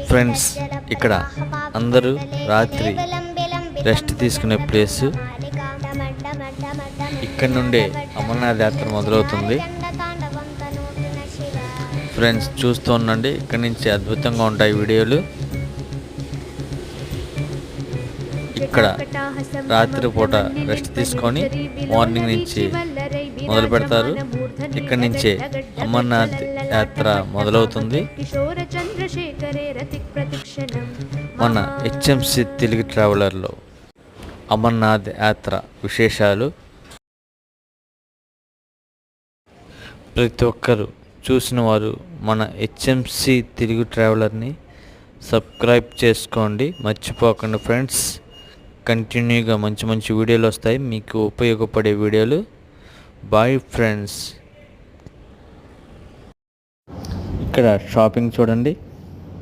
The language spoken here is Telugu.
ఫ్రెండ్స్, ఇక్కడ అందరూ రాత్రి రెస్ట్ తీసుకునే ప్లేస్. ఇక్కడ నుండే అమర్నాథ్ యాత్ర మొదలవుతుంది. ఫ్రెండ్స్ చూస్తూ ఉండండి, ఇక్కడ నుంచి అద్భుతంగా ఉంటాయి వీడియోలు. ఇక్కడ రాత్రిపూట రెస్ట్ తీసుకొని మార్నింగ్ నుంచి మొదలు పెడతారు. ఇక్కడ నుంచే అమర్నాథ్ యాత్ర మొదలవుతుంది. మన హెచ్ఎంసి తెలుగు ట్రావెలర్లో అమర్నాథ్ యాత్ర విశేషాలు ప్రతి ఒక్కరు చూసిన వారు మన హెచ్ఎంసి తెలుగు ట్రావెలర్ని సబ్స్క్రైబ్ చేసుకోండి, మర్చిపోకండి ఫ్రెండ్స్. కంటిన్యూగా మంచి మంచి వీడియోలు వస్తాయి, మీకు ఉపయోగపడే వీడియోలు. Bye friends. ఇక్కడ షాపింగ్ చూడండి.